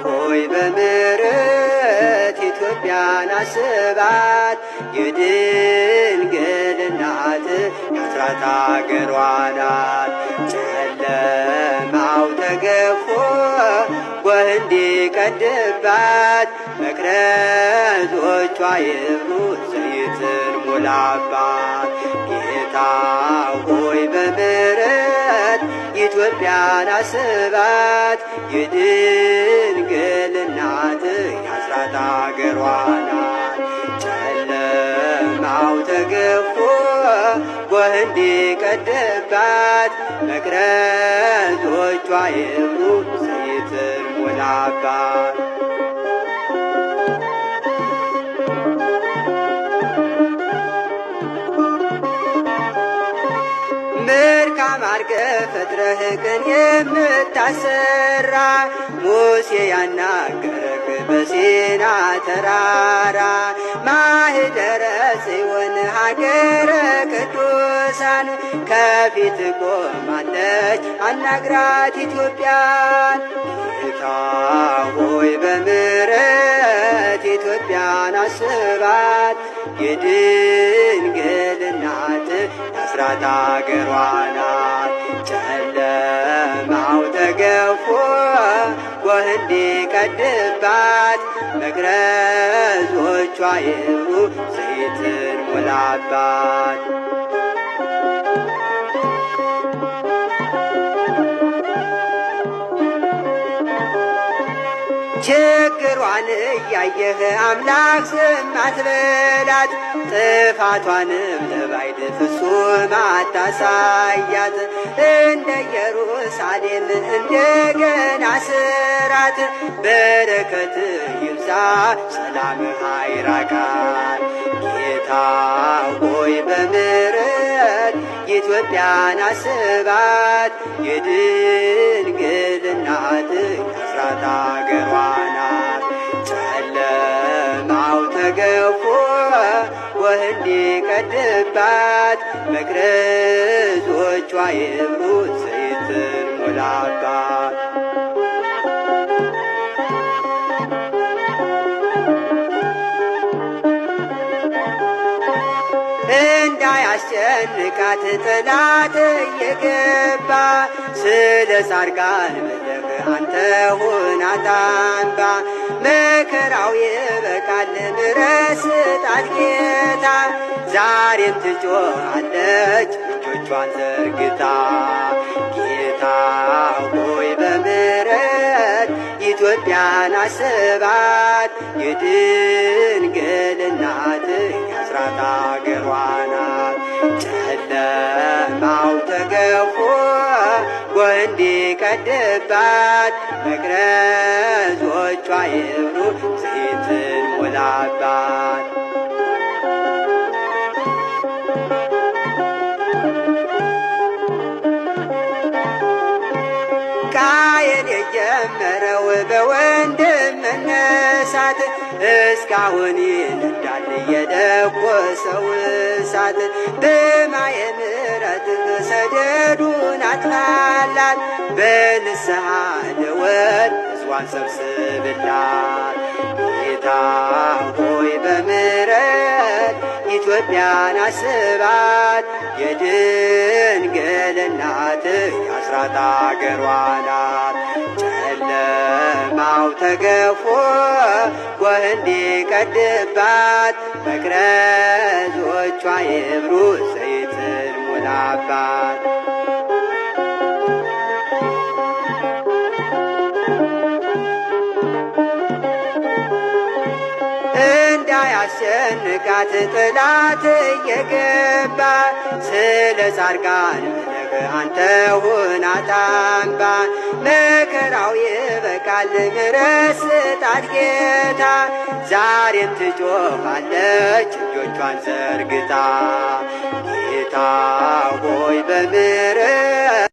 ሆይ በምሕረት ኢትዮጵያን አስባት። የድንግል እናት የአስራት አገሯ ናት። ጨለማው ተገፎ ጎህ እንዲቀድባት መቅረዞቿ ይብሩ ዘይትን ሙላባት። ጌታ ሆይ በምሕረት ኢትዮጵያን አስባት። የድንግል እናት የአስራት አገሯ ናት። ጨለማው ተገፎ ጎህ እንዲቀድባት መቅረዞቿ ይብሩ ዘይትን ሙላባት። መልካም አድርገህ ፈጥረህ ቅን የምታሰራ ሙሴ ያናገረህ በሲና ተራራ ማኅደረ ጽዮን ሀገረ ቅዱሳን ከፊት ቆማለች አናግራት ኢትዮጵያን። ጌታ ሆይ በምሕረት ኢትዮጵያን አስባት። የድንግል እናት የአስራት አገሯ ናት። ጨለማው ተገፎ ጎህ እንዲቀድባት መቅረዞቿ ይብሩ ዘይትን ሙላባት። ችግሯን እያየህ አምላክ ዝም አትበላት። ጥፋቷንም ለባዕድ ፍጹም አታሳያት። እንደ ኢየሩሳሌም እንደገና ስራት። በረከት ይብዛ ሰላምህ አይራቃት። ጌታ ሆይ በምሕረት ኢትዮጵያን አስባት። የድንግል እናት የአስራት አገሯ ናት። ጨለማው ተገፎ ጎህ እንዲቀድባት መቅረዞቿ ይብሩ ዘይትን ሙላባት። እንዳያስጨንቃት ጠላት እየገባ ስለ ጻድቃን ምልክ አንተ ሁናት አምባ። መከራው ይበቃል ምሕረት ስጣት ጌታ። ዛሬም ትጮኻለች እጆቿን ዘርግታ። ጌታ ሆይ በምሕረት ኢትዮጵያን አስባት። የድንግል እናት የአስራት አገሯ ናት። ጨለማው ተገፎ ጎህ እንዲቀድባት መቅረዞቿ ይብሩ ዘይትን ሙላባት። ቃየል የጀመረው በወንድም መነሳት እስካሁን ይነዳል የለኮሰው እሳት። በማየ ምሕረትህ ሰደዱን አጥፋላት። በንስሐ ደወል ሕዝቧን ሰብስብላት። ጌታ ሆይ በምሕረት ኢትዮጵያን አስባት። የድንግል እናት የአስራት አገሯ ናት። ጨለማው ተገፎ ጎህ እንዲቀድባት መቅረዞቿ ይብሩ ዘይትን ሙላባት። እንዳያስጨንቃት ጠላት እየገባ ስለ ጻድቃን ምልክ አንተ ሁናት አምባ። መከራው ይበቃል ምሕረት ስጣት ጌታ። ዛሬም ትጮኻለች እጆቿን ዘርግታ። ጌታ ሆይ በምሕረት